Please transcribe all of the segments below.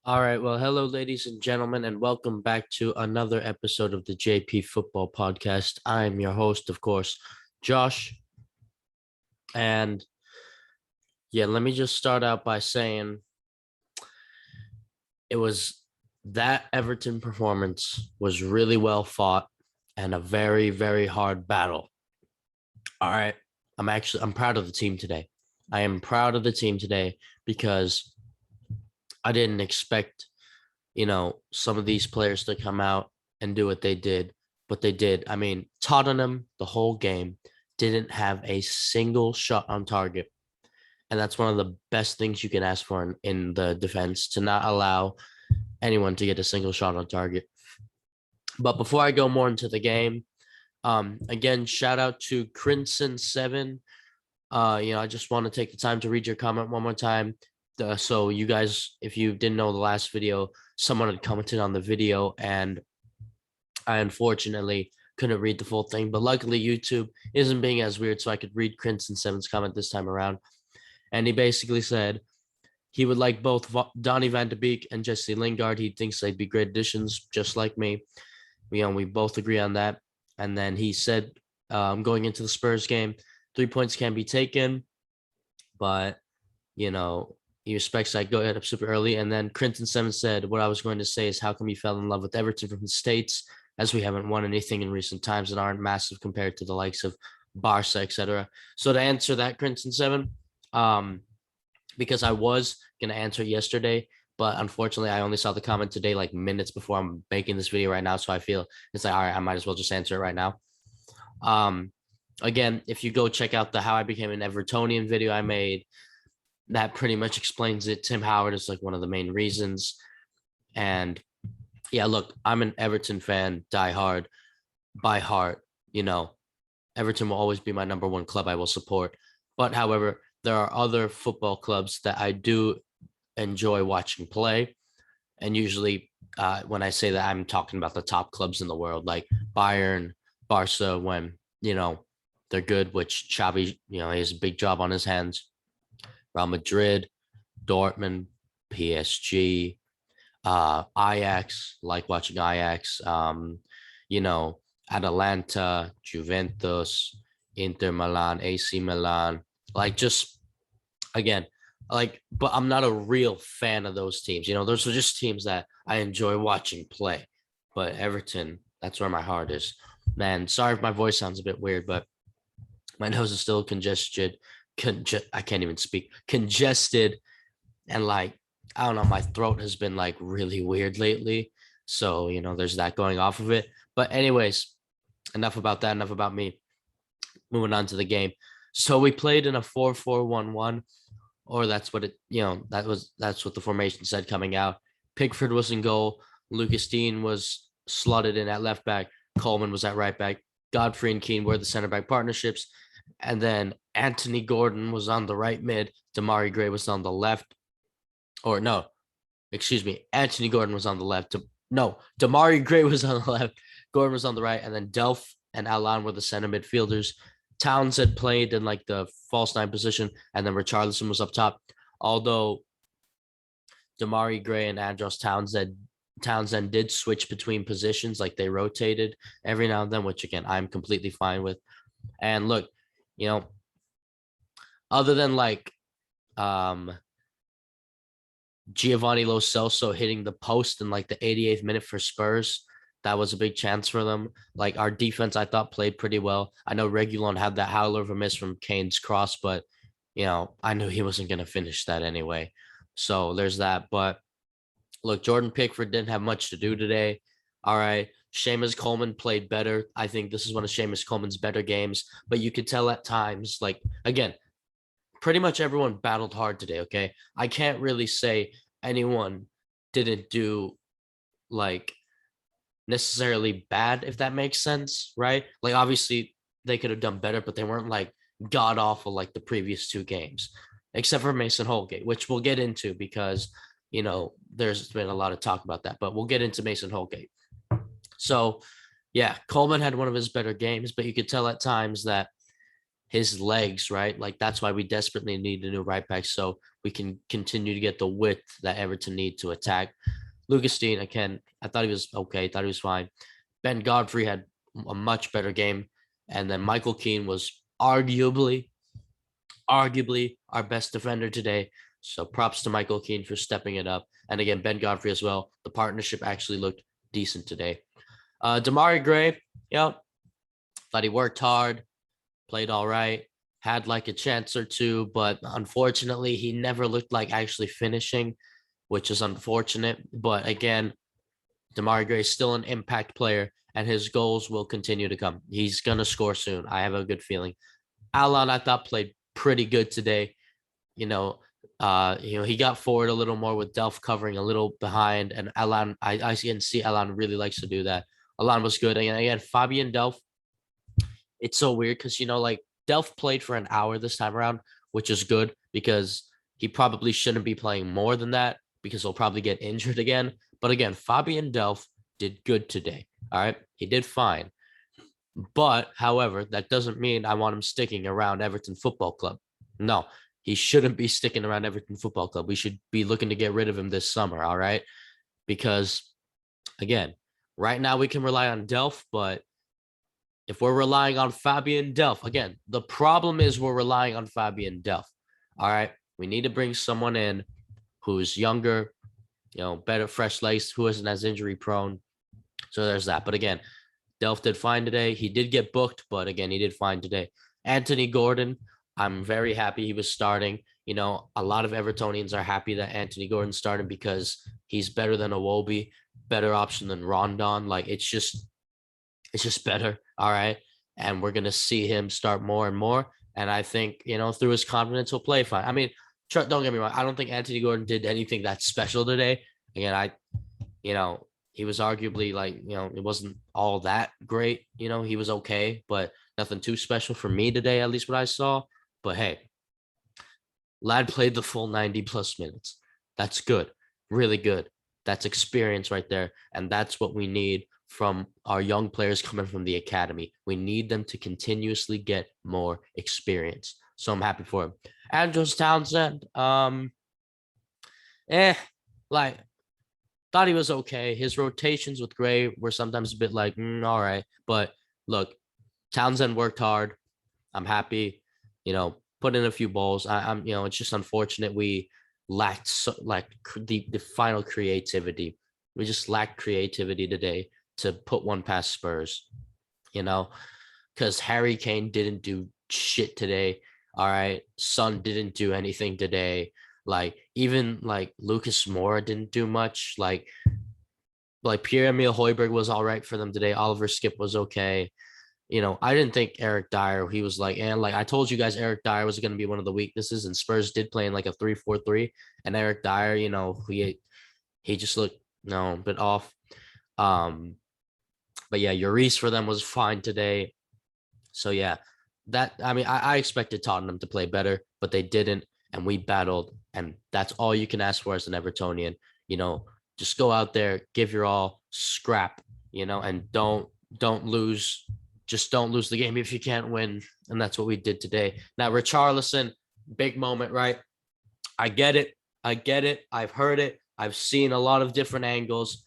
All right. Well, hello, ladies and gentlemen, and welcome back to another episode of the JP Football Podcast. I'm your host, of course, Josh. And yeah, let me just start out by saying it was that Everton performance was really well fought and a very, very hard battle. All right. I'm proud of the team today. I am proud of the team today because I didn't expect some of these players to come out and do what they did, but they did. I mean, Tottenham, the whole game, didn't have a single shot on target. And that's one of the best things you can ask for in the defense to not allow anyone to get a single shot on target. But before I go more into the game, again, shout out to Crimson7. I just want to take the time to read your comment one more time. So you guys, if you didn't know the last video, someone had commented on the video and I unfortunately couldn't read the full thing, but luckily YouTube isn't being as weird, so I could read Crimson7's comment this time around. And he basically said he would like both Donny van de Beek and Jesse Lingard. He thinks they'd be great additions, just like me. We both agree on that. And then he said, going into the Spurs game, 3 points can be taken, but he respects I go ahead up super early. And then Crimson7 said, what I was going to say is how come you fell in love with Everton from the States, as we haven't won anything in recent times and aren't massive compared to the likes of Barca, etc. So to answer that, Crimson7, because I was gonna answer yesterday, but unfortunately I only saw the comment today, like minutes before I'm making this video right now. So I feel it's like, all right, I might as well just answer it right now. Again, if you go check out the How I Became an Evertonian video I made, that pretty much explains it. Tim Howard is like one of the main reasons. And yeah, look, I'm an Everton fan, die hard, by heart. Everton will always be my number one club I will support. But however, there are other football clubs that I do enjoy watching play. And usually, when I say that, I'm talking about the top clubs in the world, like Bayern, Barca, when, they're good, which Xavi, he has a big job on his hands. Real Madrid, Dortmund, PSG, Ajax, like watching Ajax, you know, Atalanta, Juventus, Inter Milan, AC Milan, like just again, but I'm not a real fan of those teams. Those are just teams that I enjoy watching play. But Everton, that's where my heart is. Man, sorry if my voice sounds a bit weird, but my nose is still congested. I can't even speak. Congested, and I don't know, my throat has been like really weird lately. So, there's that going off of it. But anyways, enough about that, enough about me. Moving on to the game. So we played in a 4-4-1-1, or that's what that's what the formation said coming out. Pickford was in goal. Lucas Dean was slotted in at left back. Coleman was at right back. Godfrey and Keane were the center back partnerships. And then Anthony Gordon was on the right mid. Damari Gray was on the left. Or no, excuse me. Anthony Gordon was on the left. No, Damari Gray was on the left. Gordon was on the right. And then Delph and Alan were the center midfielders. Townsend played in like the false nine position. And then Richarlison was up top. Although Damari Gray and Andros Townsend did switch between positions, like they rotated every now and then, which again I'm completely fine with. And look, other than Giovanni Lo Celso hitting the post in like the 88th minute for Spurs, that was a big chance for them. Like our defense, I thought played pretty well. I know Reguilon had that howler of a miss from Kane's cross, but I knew he wasn't going to finish that anyway. So there's that. But look, Jordan Pickford didn't have much to do today. All right. Seamus Coleman played better. I think this is one of Seamus Coleman's better games, but you could tell at times, like, again, pretty much everyone battled hard today. Okay. I can't really say anyone didn't do like necessarily bad, if that makes sense. Right. Like, obviously, they could have done better, but they weren't like god awful like the previous two games, except for Mason Holgate, which we'll get into because, there's been a lot of talk about that, but we'll get into Mason Holgate. So, yeah, Coleman had one of his better games, but you could tell at times that his legs, right? Like that's why we desperately need a new right back so we can continue to get the width that Everton need to attack. Lucas Dean, again, I thought he was okay. Thought he was fine. Ben Godfrey had a much better game. And then Michael Keane was arguably our best defender today. So props to Michael Keane for stepping it up. And again, Ben Godfrey as well. The partnership actually looked decent today. Damari Gray, thought he worked hard, played all right, had like a chance or two, but unfortunately, he never looked like actually finishing, which is unfortunate. But again, Damari Gray is still an impact player, and his goals will continue to come. He's gonna score soon. I have a good feeling. Alan, I thought played pretty good today. He got forward a little more with Delph covering a little behind, and Alan, I can see Alan really likes to do that. Alan was good, and again, Fabian Delph. It's so weird because like Delph played for an hour this time around, which is good because he probably shouldn't be playing more than that because he'll probably get injured again. But again, Fabian Delph did good today. All right, he did fine. But however, that doesn't mean I want him sticking around Everton Football Club. No, he shouldn't be sticking around Everton Football Club. We should be looking to get rid of him this summer. All right, because again, right now we can rely on Delph, but if we're relying on Fabian Delph, again, the problem is we're relying on Fabian Delph. All right. We need to bring someone in who's younger, better, fresh legs, who isn't as injury prone. So there's that. But again, Delph did fine today. He did get booked, but again, he did fine today. Anthony Gordon, I'm very happy he was starting. A lot of Evertonians are happy that Anthony Gordon started because he's better than Iwobi, better option than Rondon. Like it's just better. All right. And we're going to see him start more and more. And I think, through his confidence, he'll play fine. I mean, don't get me wrong. I don't think Anthony Gordon did anything that special today. Again, he was arguably like, it wasn't all that great. He was okay, but nothing too special for me today, at least what I saw. But hey, lad played the full 90 plus minutes. That's good. Really good. That's experience right there. And that's what we need from our young players coming from the academy. We need them to continuously get more experience. So I'm happy for him. Andros Townsend, thought he was okay. His rotations with Gray were sometimes a bit like, all right. But look, Townsend worked hard. I'm happy, put in a few balls. I'm it's just unfortunate we lacked the final creativity. We just lacked creativity today to put one past Spurs, because Harry Kane didn't do shit today. All right. Son didn't do anything today. Like even like Lucas Moura didn't do much. Like Pierre-Emile Højbjerg was all right for them today. Oliver Skip was okay. I didn't think Eric Dyer, he was like, and like I told you guys, Eric Dyer was going to be one of the weaknesses, and Spurs did play in like a 3-4-3. And Eric Dyer, he just looked a bit off. But yeah, Lloris for them was fine today. So yeah, I expected Tottenham to play better, but they didn't, and we battled, and that's all you can ask for as an Evertonian. Just go out there, give your all, scrap, and don't lose. Just don't lose the game if you can't win, and that's what we did today. Now, Richarlison, big moment, right? I get it. I've heard it. I've seen a lot of different angles.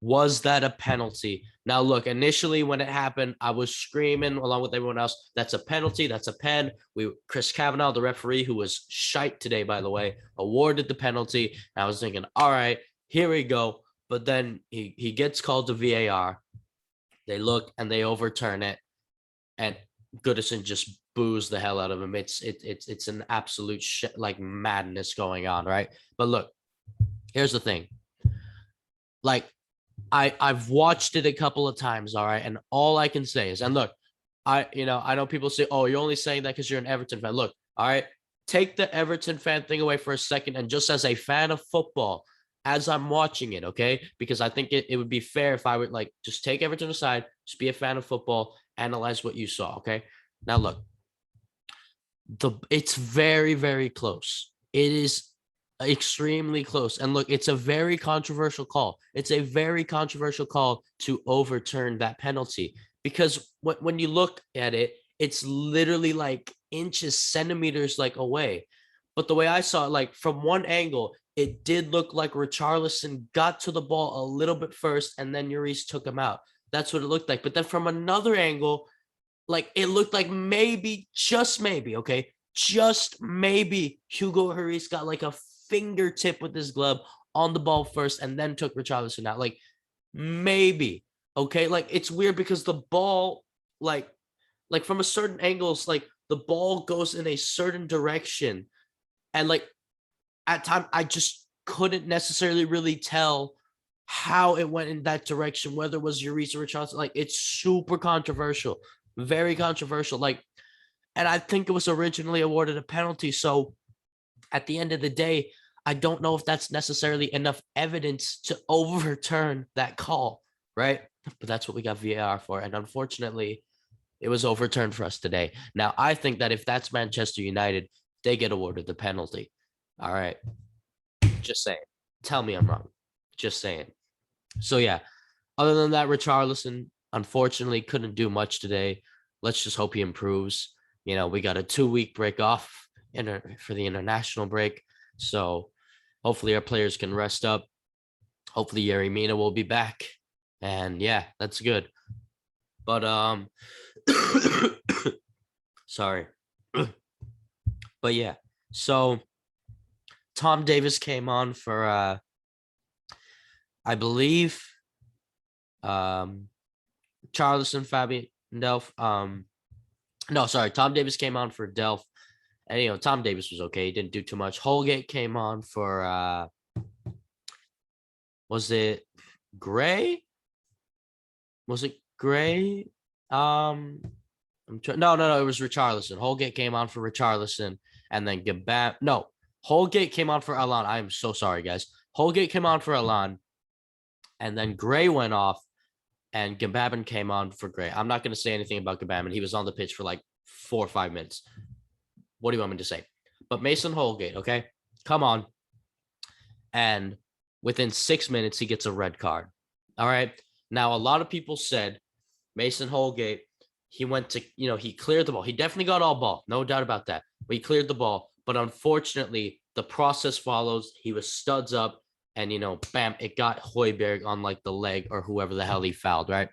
Was that a penalty? Now, look, initially when it happened, I was screaming along with everyone else, that's a penalty, that's a pen. Chris Kavanagh, the referee, who was shite today, by the way, awarded the penalty. And I was thinking, all right, here we go. But then he gets called to VAR. They look and they overturn it. And Goodison just boos the hell out of him. It's an absolute shit, like madness going on, right? But look, here's the thing. Like, I've watched it a couple of times, all right, and all I can say is, and look, I know people say, oh, you're only saying that because you're an Everton fan. Look, all right, take the Everton fan thing away for a second, and just as a fan of football, as I'm watching it, okay, because I think it would be fair if I would like just take Everton aside, just be a fan of football, analyze what you saw, okay. Now look, it's very, very close. It is extremely close. And look, it's a very controversial call. It's a very controversial call to overturn that penalty because when you look at it, it's literally like inches, centimeters like away. But the way I saw it, like from one angle, it did look like Richarlison got to the ball a little bit first and then Lloris took him out. That's what it looked like. But then from another angle, like it looked like maybe, just maybe, okay, just maybe Hugo Lloris got like a fingertip with his glove on the ball first and then took Richarlison out. Like maybe, okay, like it's weird because the ball, like from a certain angles, like the ball goes in a certain direction, and like at time I just couldn't necessarily really tell how it went in that direction, whether it was Lloris or Richarlison. Like it's super controversial, very controversial. Like, and I think it was originally awarded a penalty. So at the end of the day, I don't know if that's necessarily enough evidence to overturn that call, right? But that's what we got VAR for. And unfortunately, it was overturned for us today. Now, I think that if that's Manchester United, they get awarded the penalty. All right. Just saying. Tell me I'm wrong. Just saying. So, yeah. Other than that, Richarlison, unfortunately, couldn't do much today. Let's just hope he improves. You know, we got a 2-week break off for the international break. So, hopefully our players can rest up. Hopefully Yerry Mina will be back. And, yeah, that's good. But, sorry. But yeah, so Tom Davis came on for I believe Charleston, Fabian Delph. No, sorry, Tom Davis came on for Delph. And you know, Tom Davis was okay. He didn't do too much. Holgate came on for was it Gray? Was it Gray? No, it was Richarlison. Holgate came on for Richarlison, and then Gabam. No, Holgate came on for Alan. I am so sorry, guys. Holgate came on for Alan, and then Gray went off, and Gababin came on for Gray. I'm not going to say anything about Gababin. He was on the pitch for like 4 or 5 minutes. What do you want me to say? But Mason Holgate, okay, come on, and within 6 minutes he gets a red card. All right. Now a lot of people said Mason Holgate, he went to, you know, he cleared the ball. He definitely got all ball, no doubt about that. But he cleared the ball. But unfortunately, the process follows. He was studs up, and, you know, bam, it got Højbjerg on like the leg or whoever the hell he fouled, right?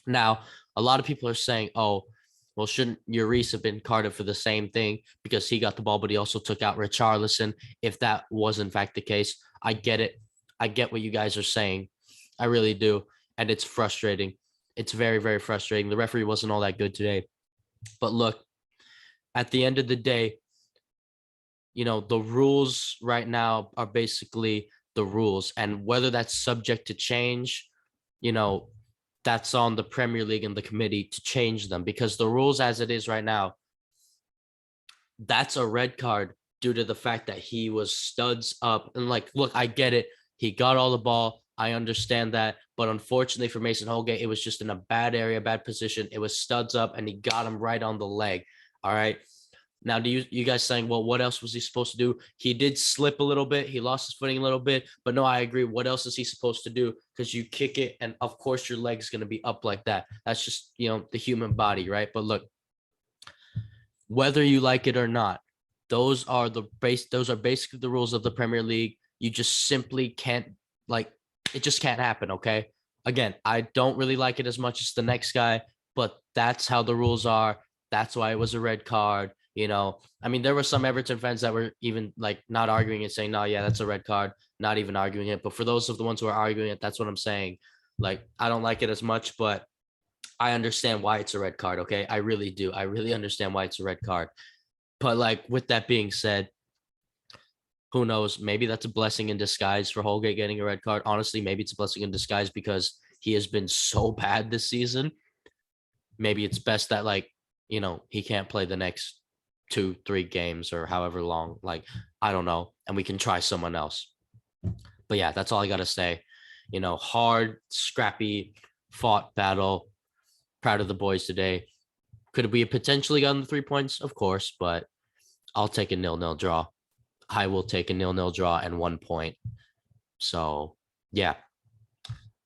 Now, a lot of people are saying, oh, well, shouldn't Lloris have been carded for the same thing because he got the ball, but he also took out Richarlison? If that was in fact the case, I get it. I get what you guys are saying. I really do. And it's frustrating. It's very, very frustrating. The referee wasn't all that good today. But look, at the end of the day, you know, the rules right now are basically the rules. And whether that's subject to change, you know, that's on the Premier League and the committee to change them, because the rules as it is right now, that's a red card due to the fact that he was studs up. And like, look, I get it. He got all the ball. I understand that. But unfortunately for Mason Holgate, it was just in a bad area, bad position. It was studs up and he got him right on the leg. All right. Now, do you guys saying, well, what else was he supposed to do? He did slip a little bit. He lost his footing a little bit. But no, I agree. What else is he supposed to do? Because you kick it, and of course your leg's going to be up like that. That's just, you know, the human body, right? But look, whether you like it or not, those are basically the rules of the Premier League. You just simply can't, like, it just can't happen, okay? Again, I don't really like it as much as the next guy, but that's how the rules are. That's why it was a red card. You know, I mean, there were some Everton fans that were even like not arguing it, saying, no, yeah, that's a red card, not even arguing it. But for those of the ones who are arguing it, that's what I'm saying. Like, I don't like it as much, but I understand why it's a red card. Okay. I really do. I really understand why it's a red card. But like, with that being said, who knows? Maybe that's a blessing in disguise for Holgate getting a red card. Honestly, maybe it's a blessing in disguise because he has been so bad this season. Maybe it's best that, like, you know, he can't play the next 2-3 games or however long. Like, I don't know. And we can try someone else. But yeah, that's all I got to say. You know, hard, scrappy, fought battle. Proud of the boys today. Could we have potentially gotten the 3 points? Of course, but I'll take a 0-0 draw. I will take a 0-0 draw and 1 point. So, yeah.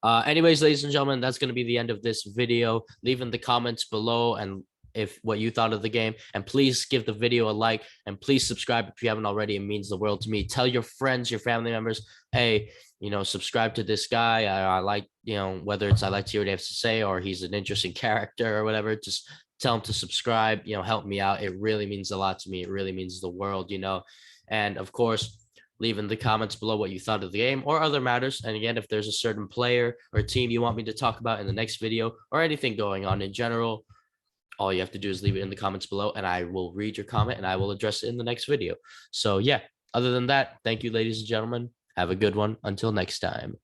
Anyways, ladies and gentlemen, that's going to be the end of this video. Leave in the comments below and if what you thought of the game. And please give the video a like, and please subscribe if you haven't already. It means the world to me. Tell your friends, your family members, hey, subscribe to this guy. I like, whether it's I like to hear what he has to say or he's an interesting character or whatever. Just tell him to subscribe, help me out. It really means a lot to me. It really means the world. And of course, leave in the comments below what you thought of the game or other matters. And again, if there's a certain player or team you want me to talk about in the next video or anything going on in general, all you have to do is leave it in the comments below and I will read your comment and I will address it in the next video. So yeah, other than that, thank you, ladies and gentlemen. Have a good one. Until next time.